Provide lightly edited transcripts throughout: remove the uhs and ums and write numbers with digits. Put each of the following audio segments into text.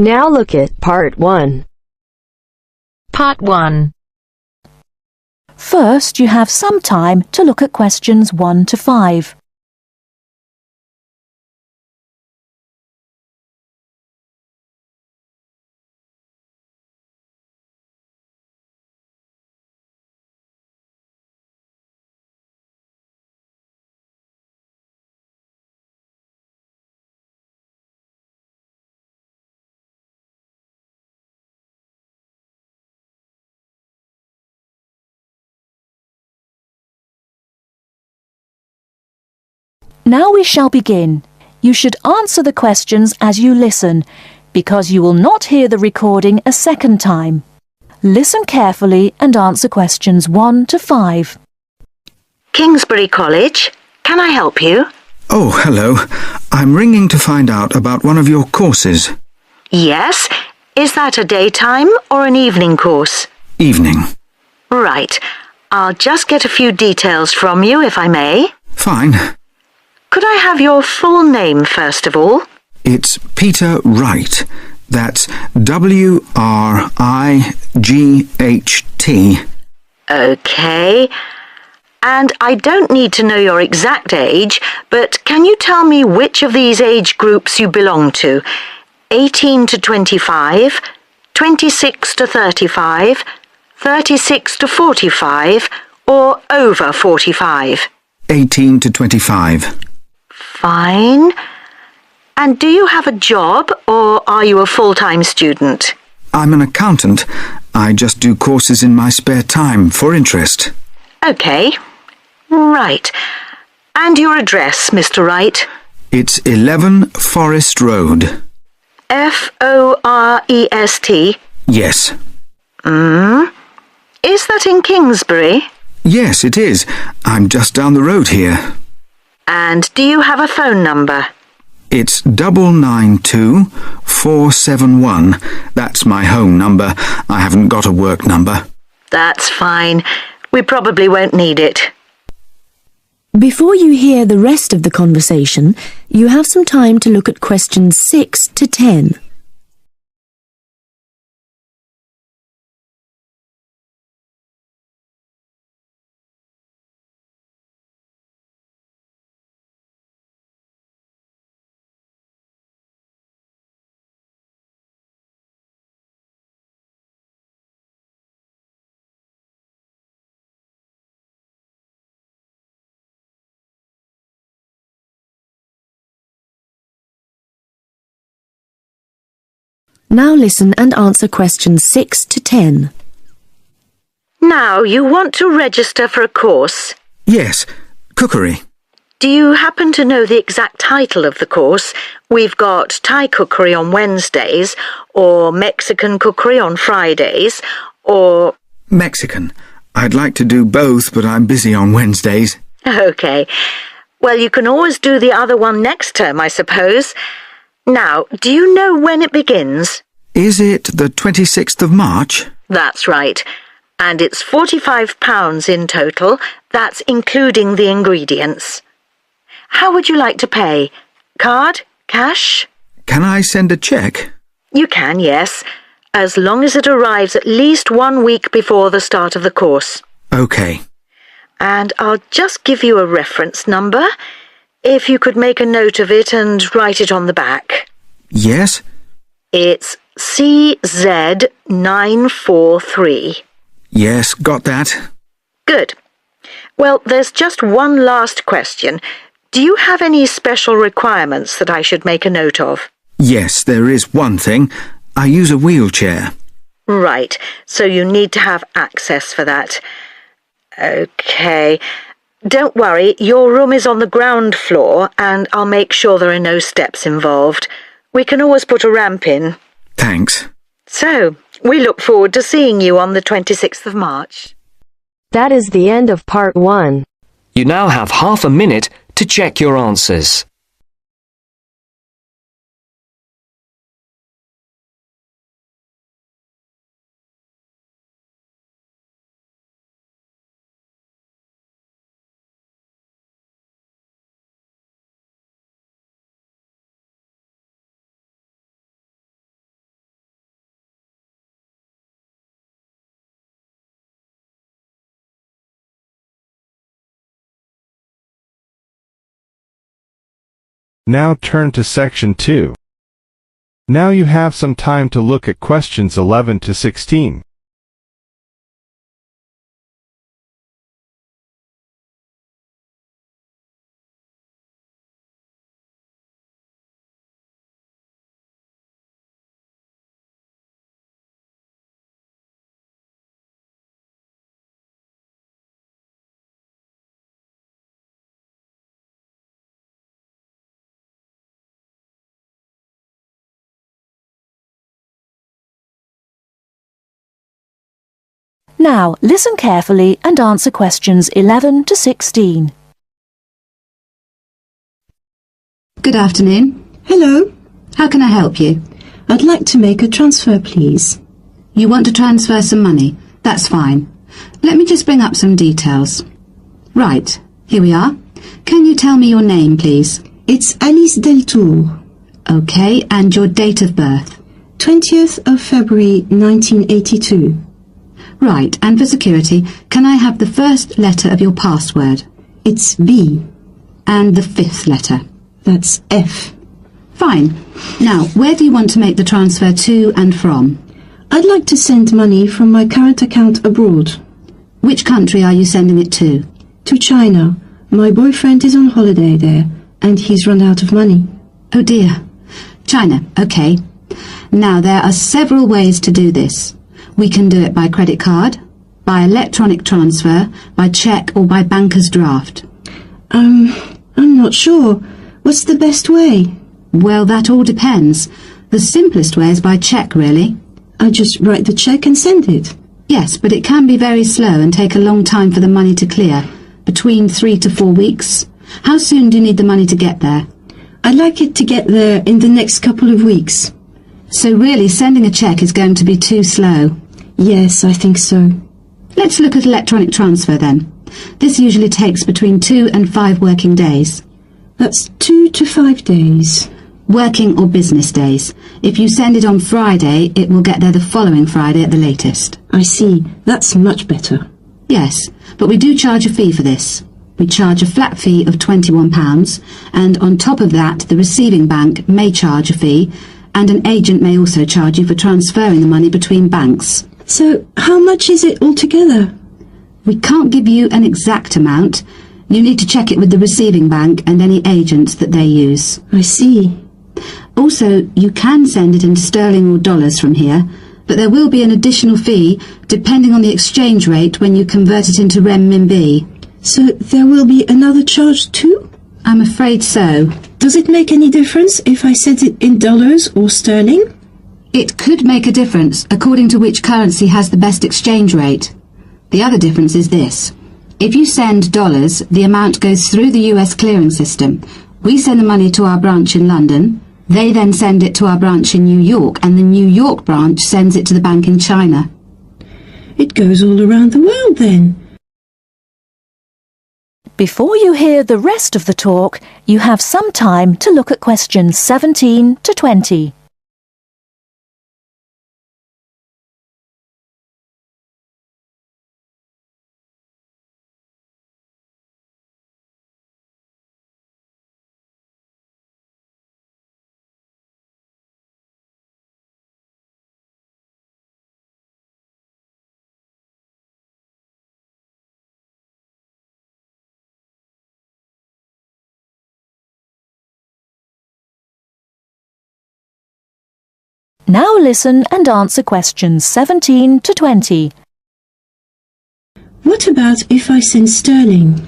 Now look at Part 1. Part 1. First, you have some time to look at questions 1 to 5. Now we shall begin. You should answer the questions as you listen, because you will not hear the recording a second time. Listen carefully and answer questions 1 to 5. Kingsbury College, can I help you? Oh, hello. I'm ringing to find out about one of your courses. Yes. Is that a daytime or an evening course? Evening. Right. I'll just get a few details from you, if I may. Fine. Could I have your full name, first of all? It's Peter Wright. That's W-R-I-G-H-T. OK. And I don't need to know your exact age, but can you tell me which of these age groups you belong to? 18 to 25, 26 to 35, 36 to 45, or over 45? 18 to 25. Fine. And do you have a job, or are you a full-time student? I'm an accountant. I just do courses in my spare time for interest. OK. Right. And your address, Mr. Wright? It's 11 Forest Road. F-O-R-E-S-T? Yes. Is that in Kingsbury? Yes, it is. I'm just down the road here. And do you have a phone number? It's 992-471. That's my home number. I haven't got a work number. That's fine. We probably won't need it. Before you hear the rest of the conversation, you have some time to look at questions 6 to 10. Now listen and answer questions 6 to 10. Now, you want to register for a course. Yes, cookery. Do you happen to know the exact title of the course? We've got Thai cookery on Wednesdays, or Mexican cookery on Fridays, or... Mexican. I'd like to do both, but I'm busy on Wednesdays. OK. Well, you can always do the other one next term, I suppose. Now, do you know when it begins? Is it the 26th of March? That's right. And it's £45 in total. That's including the ingredients. How would you like to pay? Card? Cash? Can I send a cheque? You can, yes, as long as it arrives at least 1 week before the start of the course. OK. And I'll just give you a reference number. If you could make a note of it and write it on the back. Yes? It's CZ943. Yes, got that. Good. Well, there's just one last question. Do you have any special requirements that I should make a note of? Yes, there is one thing. I use a wheelchair. Right, so you need to have access for that. OK. Don't worry, your room is on the ground floor and I'll make sure there are no steps involved. We can always put a ramp in. Thanks. So, we look forward to seeing you on the 26th of March. That is the end of Part 1. You now have half a minute to check your answers. Now turn to section 2. Now you have some time to look at questions 11 to 16. Now, listen carefully and answer questions 11 to 16. Good afternoon. Hello. How can I help you? I'd like to make a transfer, please. You want to transfer some money? That's fine. Let me just bring up some details. Right, here we are. Can you tell me your name, please? It's Alice Deltour. Okay, and your date of birth? 20th of February 1982. Right, and for security, can I have the first letter of your password? It's B. And the fifth letter? That's F. Fine. Now, where do you want to make the transfer to and from? I'd like to send money from my current account abroad. Which country are you sending it to? To China. My boyfriend is on holiday there, and he's run out of money. Oh dear. China, okay. Now, there are several ways to do this. We can do it by credit card, by electronic transfer, by cheque or by banker's draft. I'm not sure. What's the best way? Well, that all depends. The simplest way is by cheque, really. I just write the cheque and send it. Yes, but it can be very slow and take a long time for the money to clear. Between 3 to 4 weeks. How soon do you need the money to get there? I'd like it to get there in the next couple of weeks. So really, sending a cheque is going to be too slow. Yes, I think so. Let's look at electronic transfer then. This usually takes between 2 and 5 working days. That's 2 to 5 days. Working or business days. If you send it on Friday, it will get there the following Friday at the latest. I see. That's much better. Yes, but we do charge a fee for this. We charge a flat fee of £21, and on top of that, the receiving bank may charge a fee, and an agent may also charge you for transferring the money between banks. So, how much is it altogether? We can't give you an exact amount. You need to check it with the receiving bank and any agents that they use. I see. Also, you can send it in sterling or dollars from here, but there will be an additional fee depending on the exchange rate when you convert it into renminbi. So there will be another charge too? I'm afraid so. Does it make any difference if I send it in dollars or sterling? It could make a difference according to which currency has the best exchange rate. The other difference is this. If you send dollars, the amount goes through the US clearing system. We send the money to our branch in London. They then send it to our branch in New York, and the New York branch sends it to the bank in China. It goes all around the world then. Before you hear the rest of the talk, you have some time to look at questions 17 to 20. Now listen and answer questions 17 to 20. What about if I send sterling?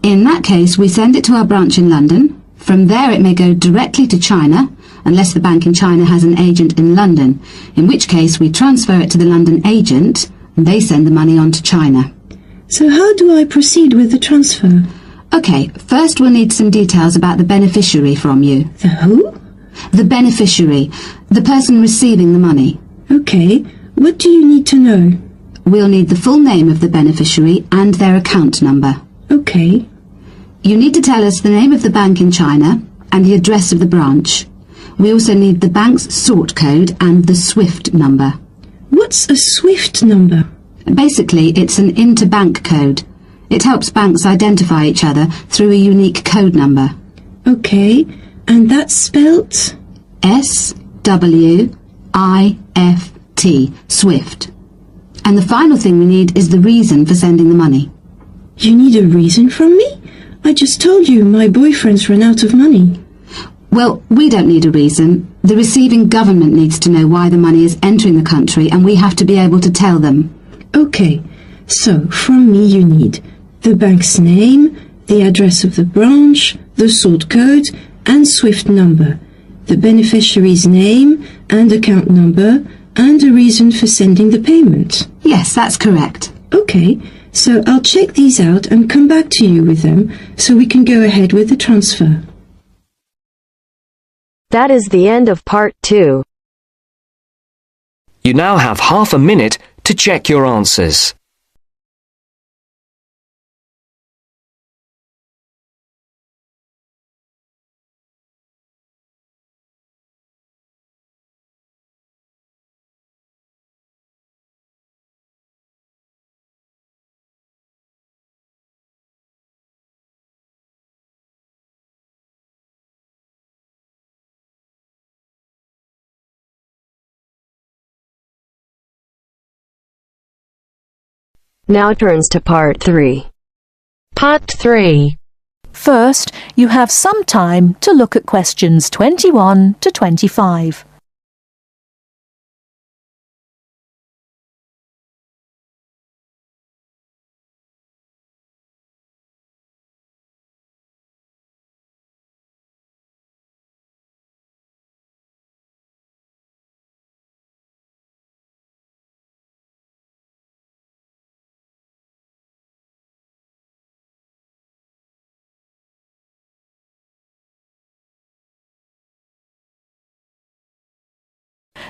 In that case, we send it to our branch in London. From there it may go directly to China, unless the bank in China has an agent in London, in which case we transfer it to the London agent, and they send the money on to China. So how do I proceed with the transfer? Okay, first we'll need some details about the beneficiary from you. The who? The beneficiary, the person receiving the money. Okay, what do you need to know? We'll need the full name of the beneficiary and their account number. Okay. You need to tell us the name of the bank in China and the address of the branch. We also need the bank's sort code and the SWIFT number. What's a SWIFT number? Basically, it's an interbank code. It helps banks identify each other through a unique code number. Okay, And that's spelt? SWIFT, SWIFT. And the final thing we need is the reason for sending the money. You need a reason from me? I just told you my boyfriend's run out of money. Well, we don't need a reason. The receiving government needs to know why the money is entering the country, and we have to be able to tell them. Okay, so from me you need the bank's name, the address of the branch, the sort code and SWIFT number, the beneficiary's name and account number, and a reason for sending the payment. Yes, that's correct. Okay, so I'll check these out and come back to you with them so we can go ahead with the transfer. That is the end of part 2. You now have half a minute to check your answers. Now turns to part 3. Part 3. First, you have some time to look at questions 21 to 25.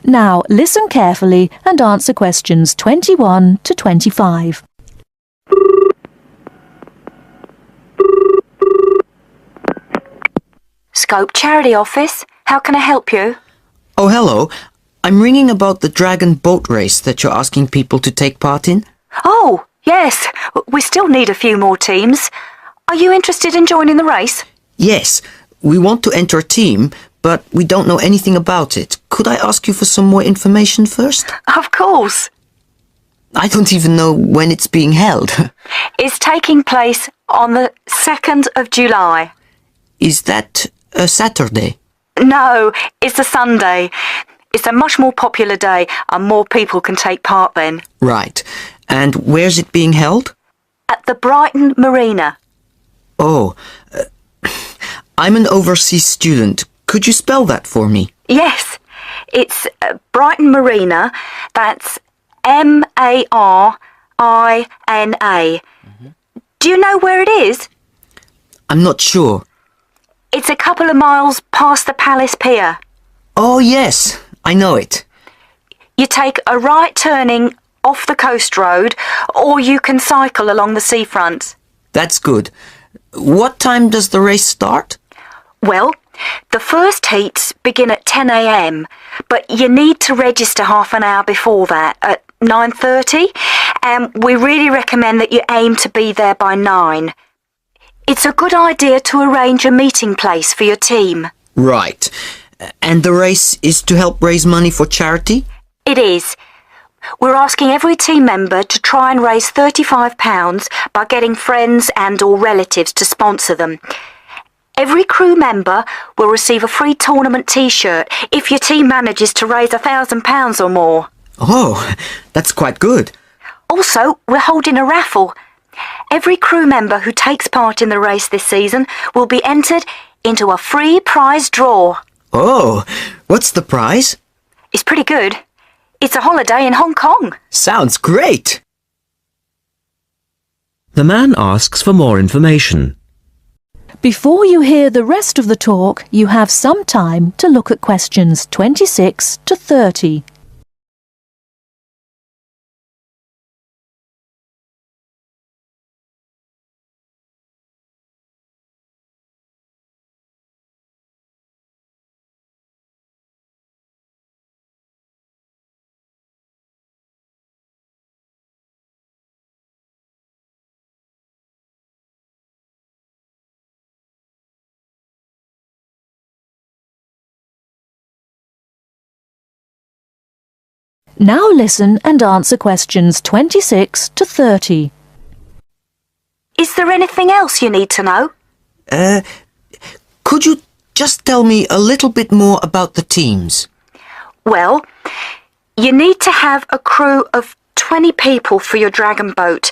Now listen carefully and answer questions 21 to 25. Scope Charity Office. How can I help you? Oh, hello. I'm ringing about the Dragon boat race that you're asking people to take part in. Oh, yes. We still need a few more teams. Are you interested in joining the race? Yes, we want to enter a team, but we don't know anything about it. Could I ask you for some more information first? Of course. I don't even know when it's being held. It's taking place on the 2nd of July. Is that a Saturday? No, it's a Sunday. It's a much more popular day and more people can take part then. Right. And where's it being held? At the Brighton Marina. Oh, I'm an overseas student. Could you spell that for me? Yes, it's Brighton Marina. That's Marina. Do you know where it is? I'm not sure. It's a couple of miles past the Palace Pier. Oh, yes, I know it. You take a right turning off the coast road, or you can cycle along the seafront. That's good. What time does the race start? Well, the first heats begin at 10 a.m, but you need to register half an hour before that, at 9:30, and we really recommend that you aim to be there by 9. It's a good idea to arrange a meeting place for your team. Right. And the race is to help raise money for charity? It is. We're asking every team member to try and raise £35 by getting friends and or relatives to sponsor them. Every crew member will receive a free tournament t-shirt if your team manages to raise £1,000 or more. Oh, that's quite good. Also, we're holding a raffle. Every crew member who takes part in the race this season will be entered into a free prize draw. Oh, what's the prize? It's pretty good. It's a holiday in Hong Kong. Sounds great. The man asks for more information. Before you hear the rest of the talk, you have some time to look at questions 26 to 30. Now listen and answer questions 26 to 30. Is there anything else you need to know? Could you just tell me a little bit more about the teams? Well, you need to have a crew of 20 people for your dragon boat,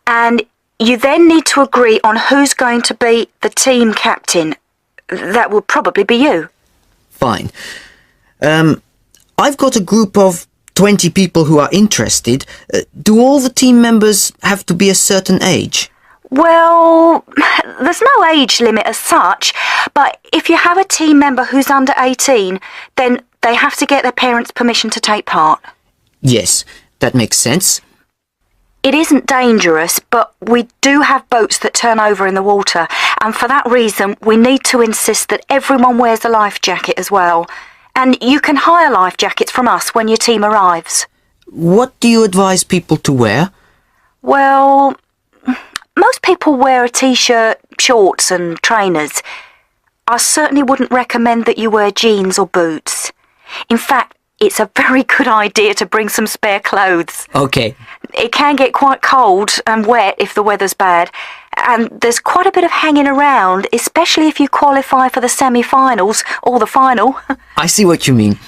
and you then need to agree on who's going to be the team captain. That will probably be you. Fine. I've got a group of 20 people who are interested. Do all the team members have to be a certain age? Well, there's no age limit as such, but if you have a team member who's under 18, then they have to get their parents' permission to take part. Yes, that makes sense. It isn't dangerous, but we do have boats that turn over in the water, and for that reason we need to insist that everyone wears a life jacket as well. And you can hire life jackets from us when your team arrives. What do you advise people to wear? Well, most people wear a t-shirt, shorts and trainers. I certainly wouldn't recommend that you wear jeans or boots. In fact, it's a very good idea to bring some spare clothes. Okay. It can get quite cold and wet if the weather's bad, and there's quite a bit of hanging around, especially if you qualify for the semi-finals or the final. I see what you mean.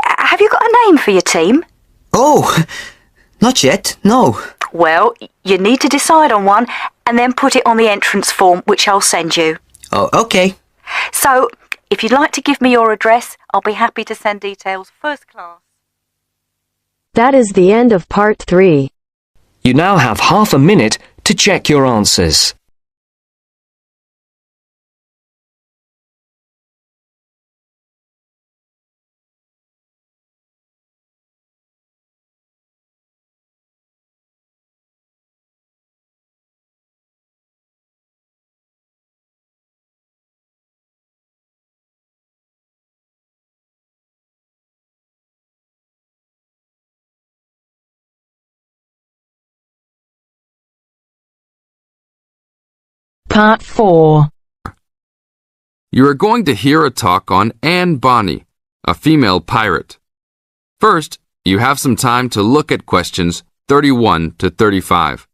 Have you got a name for your team? Oh, not yet, no. Well, you need to decide on one and then put it on the entrance form, which I'll send you. Oh, okay. So, if you'd like to give me your address, I'll be happy to send details first class. That is the end of part 3. You now have half a minute to check your answers. Part 4. You are going to hear a talk on Anne Bonny, a female pirate. First, you have some time to look at questions 31 to 35.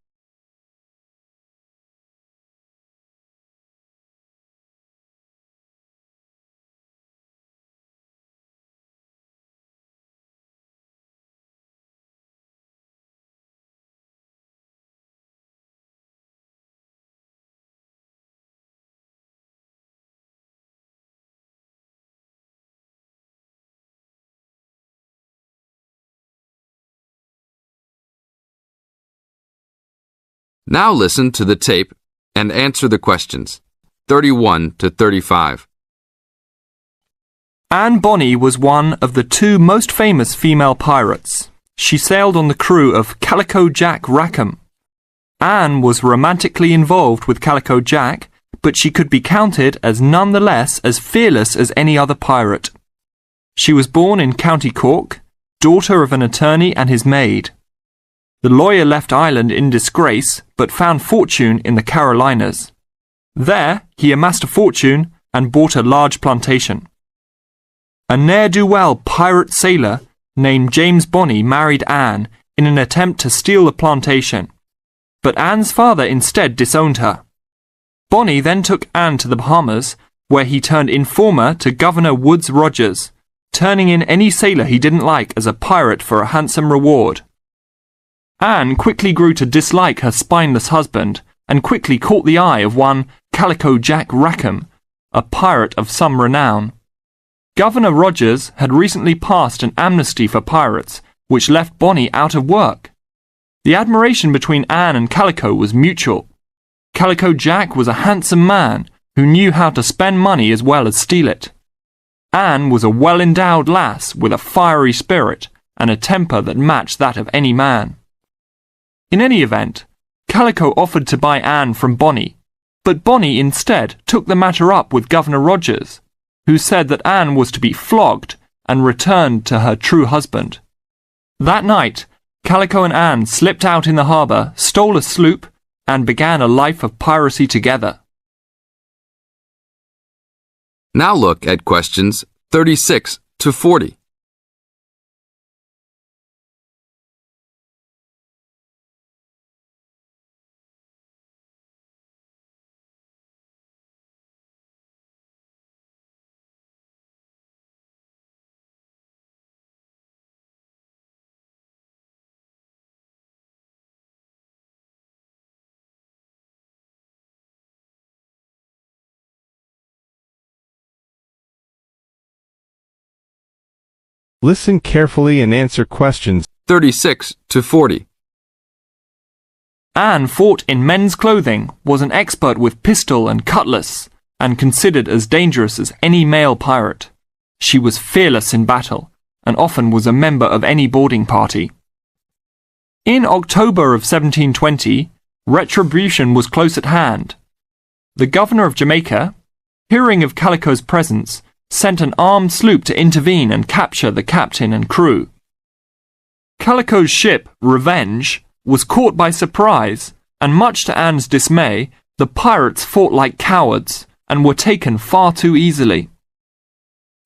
Now listen to the tape and answer the questions 31 to 35. Anne Bonny was one of the two most famous female pirates. She sailed on the crew of Calico Jack Rackham. Anne was romantically involved with Calico Jack, but she could be counted as none the less as fearless as any other pirate. She was born in County Cork, daughter of an attorney and his maid. The lawyer left Ireland in disgrace, but found fortune in the Carolinas. There, he amassed a fortune and bought a large plantation. A ne'er-do-well pirate sailor named James Bonny married Anne in an attempt to steal the plantation, but Anne's father instead disowned her. Bonny then took Anne to the Bahamas, where he turned informer to Governor Woodes Rogers, turning in any sailor he didn't like as a pirate for a handsome reward. Anne quickly grew to dislike her spineless husband and quickly caught the eye of one Calico Jack Rackham, a pirate of some renown. Governor Rogers had recently passed an amnesty for pirates, which left Bonny out of work. The admiration between Anne and Calico was mutual. Calico Jack was a handsome man who knew how to spend money as well as steal it. Anne was a well-endowed lass with a fiery spirit and a temper that matched that of any man. In any event, Calico offered to buy Anne from Bonny, but Bonny instead took the matter up with Governor Rogers, who said that Anne was to be flogged and returned to her true husband. That night, Calico and Anne slipped out in the harbour, stole a sloop, and began a life of piracy together. Now look at questions 36 to 40. Listen carefully and answer questions 36 to 40. Anne fought in men's clothing, was an expert with pistol and cutlass, and considered as dangerous as any male pirate. She was fearless in battle, and often was a member of any boarding party. In October of 1720, retribution was close at hand. The governor of Jamaica, hearing of Calico's presence, sent an armed sloop to intervene and capture the captain and crew. Calico's ship, Revenge, was caught by surprise, and much to Anne's dismay, the pirates fought like cowards and were taken far too easily.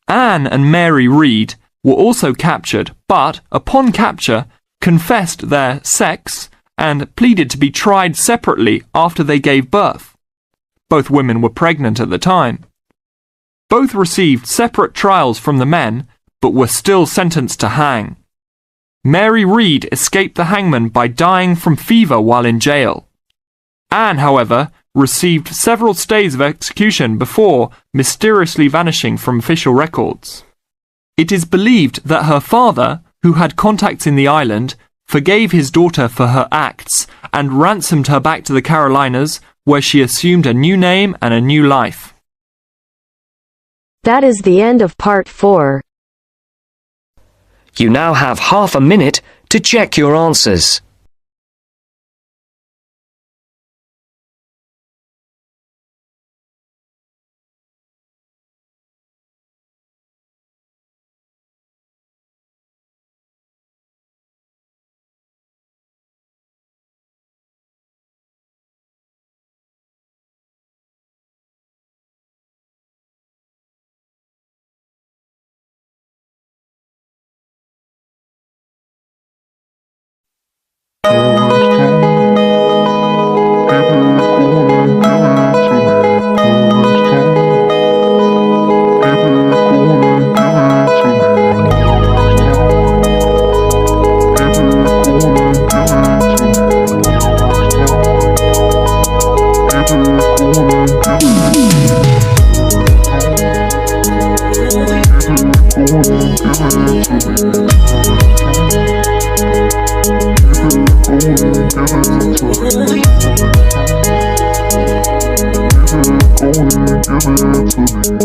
Anne and Mary Read were also captured, but, upon capture, confessed their sex and pleaded to be tried separately after they gave birth. Both women were pregnant at the time. Both received separate trials from the men, but were still sentenced to hang. Mary Read escaped the hangman by dying from fever while in jail. Anne, however, received several stays of execution before mysteriously vanishing from official records. It is believed that her father, who had contacts in the island, forgave his daughter for her acts and ransomed her back to the Carolinas, where she assumed a new name and a new life. That is the end of part 4. You now have half a minute to check your answers. Give it to me.